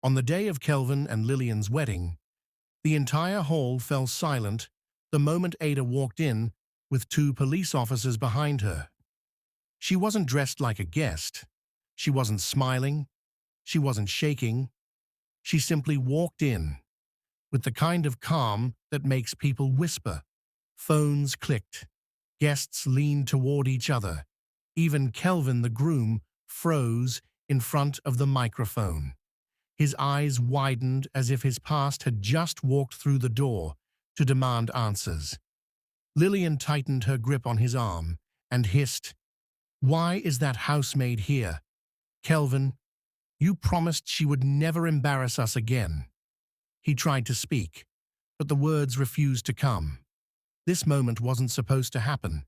On the day of Kelvin and Lillian's wedding, the entire hall fell silent the moment Ada walked in with two police officers behind her. She wasn't dressed like a guest. She wasn't smiling. She wasn't shaking. She simply walked in with the kind of calm that makes people whisper. Phones clicked. Guests leaned toward each other. Even Kelvin, the groom, froze in front of the microphone. His eyes widened as if his past had just walked through the door to demand answers. Lillian tightened her grip on his arm and hissed, "Why is that housemaid here? Kelvin, you promised she would never embarrass us again." He tried to speak, but the words refused to come. This moment wasn't supposed to happen.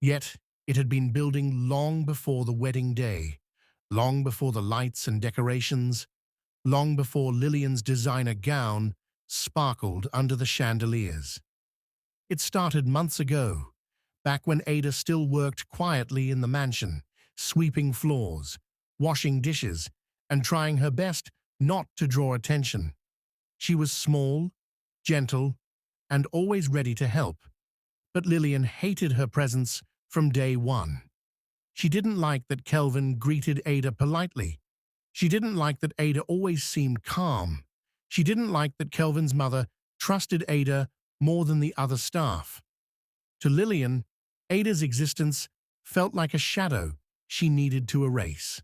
Yet, it had been building long before the wedding day, long before the lights and decorations, long before Lillian's designer gown sparkled under the chandeliers. It started months ago, back when Ada still worked quietly in the mansion, sweeping floors, washing dishes, and trying her best not to draw attention. She was small, gentle, and always ready to help, but Lillian hated her presence from day one. She didn't like that Kelvin greeted Ada politely. She didn't like that Ada always seemed calm. She didn't like that Kelvin's mother trusted Ada more than the other staff. To Lillian, Ada's existence felt like a shadow she needed to erase.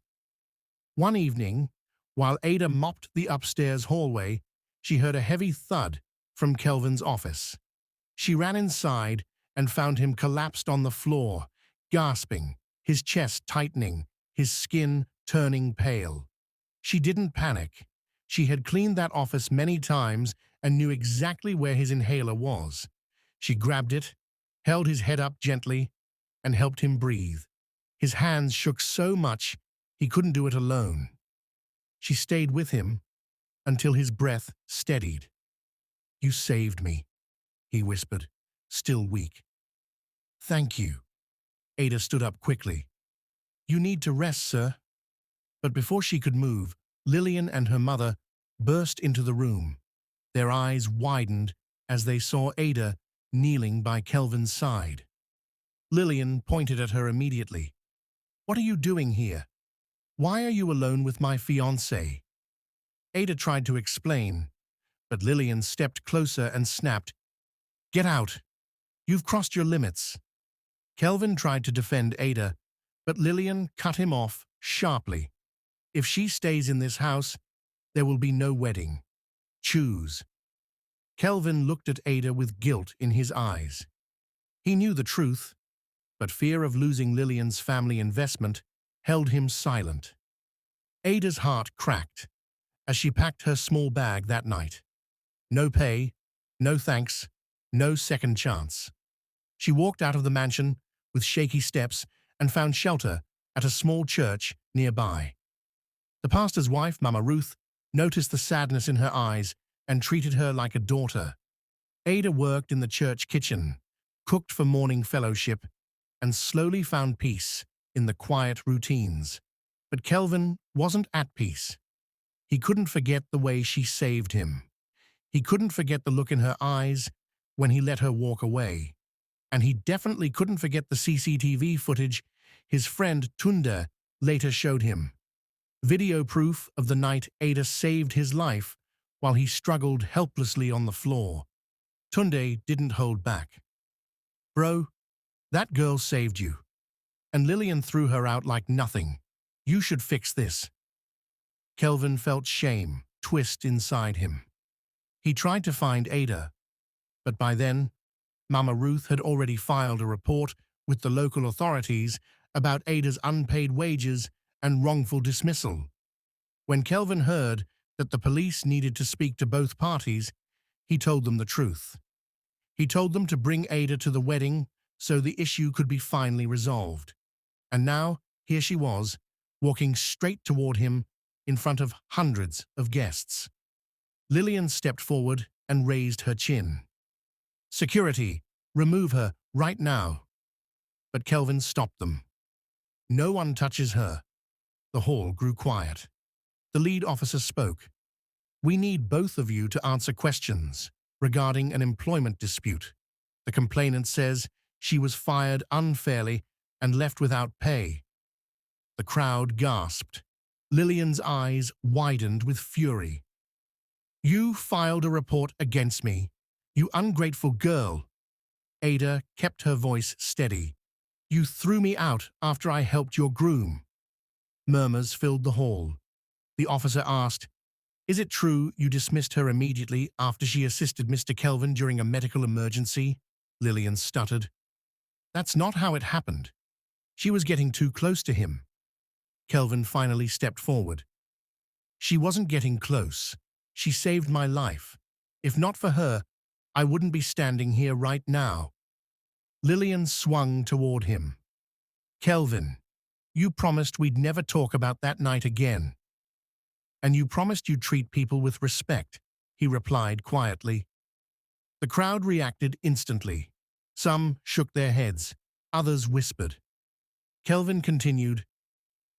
One evening, while Ada mopped the upstairs hallway, she heard a heavy thud from Kelvin's office. She ran inside and found him collapsed on the floor, gasping, his chest tightening, his skin turning pale. She didn't panic. She had cleaned that office many times and knew exactly where his inhaler was. She grabbed it, held his head up gently, and helped him breathe. His hands shook so much he couldn't do it alone. She stayed with him until his breath steadied. "You saved me," he whispered, still weak. "Thank you." Ada stood up quickly. "You need to rest, sir." But before she could move, Lillian and her mother burst into the room. Their eyes widened as they saw Ada kneeling by Kelvin's side. Lillian pointed at her immediately. "What are you doing here? Why are you alone with my fiancé?" Ada tried to explain, but Lillian stepped closer and snapped, "Get out! You've crossed your limits." Kelvin tried to defend Ada, but Lillian cut him off sharply. "If she stays in this house, there will be no wedding. Choose." Kelvin looked at Ada with guilt in his eyes. He knew the truth, but fear of losing Lillian's family investment held him silent. Ada's heart cracked as she packed her small bag that night. No pay, no thanks, no second chance. She walked out of the mansion with shaky steps and found shelter at a small church nearby. The pastor's wife, Mama Ruth, noticed the sadness in her eyes and treated her like a daughter. Ada worked in the church kitchen, cooked for morning fellowship, and slowly found peace in the quiet routines. But Kelvin wasn't at peace. He couldn't forget the way she saved him. He couldn't forget the look in her eyes when he let her walk away. And he definitely couldn't forget the CCTV footage his friend Tunde later showed him. Video proof of the night Ada saved his life while he struggled helplessly on the floor. Tunde didn't hold back. "Bro, that girl saved you. And Lillian threw her out like nothing. You should fix this." Kelvin felt shame twist inside him. He tried to find Ada, but by then, Mama Ruth had already filed a report with the local authorities about Ada's unpaid wages and wrongful dismissal. When Kelvin heard that the police needed to speak to both parties, he told them the truth. He told them to bring Ada to the wedding so the issue could be finally resolved. And now, here she was, walking straight toward him in front of hundreds of guests. Lillian stepped forward and raised her chin. "Security, remove her right now." But Kelvin stopped them. "No one touches her." The hall grew quiet. The lead officer spoke. We need both of you to answer questions regarding an employment dispute. The complainant says she was fired unfairly and left without pay. The crowd gasped. Lillian's eyes widened with fury. You filed a report against me, you ungrateful girl. Ada kept her voice steady. You threw me out after I helped your groom. Murmurs filled the hall. The officer asked, Is it true you dismissed her immediately after she assisted Mr. Kelvin during a medical emergency? Lillian stuttered. That's not how it happened. She was getting too close to him. Kelvin finally stepped forward. She wasn't getting close. She saved my life. If not for her, I wouldn't be standing here right now. Lillian swung toward him. Kelvin, you promised we'd never talk about that night again. And you promised you'd treat people with respect, he replied quietly. The crowd reacted instantly. Some shook their heads, others whispered. Kelvin continued,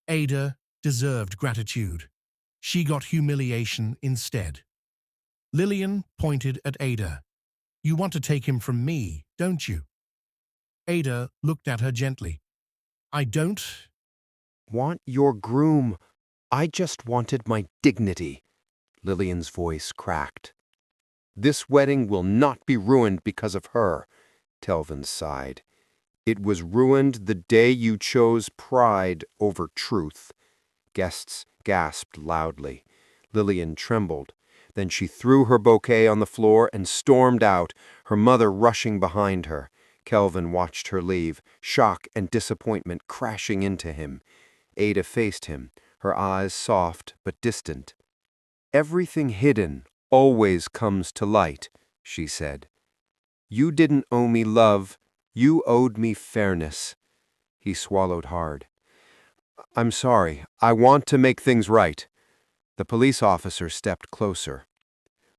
Ada deserved gratitude. She got humiliation instead. Lillian pointed at Ada. You want to take him from me, don't you? Ada looked at her gently. I don't want your groom. I just wanted my dignity. Lillian's voice cracked. This wedding will not be ruined because of her, Kelvin sighed. It was ruined the day you chose pride over truth. Guests gasped loudly. Lillian trembled. Then she threw her bouquet on the floor and stormed out, her mother rushing behind her. Kelvin watched her leave, shock and disappointment crashing into him. Ada faced him, her eyes soft but distant. Everything hidden always comes to light, she said. You didn't owe me love, you owed me fairness. He swallowed hard. I'm sorry, I want to make things right. The police officer stepped closer.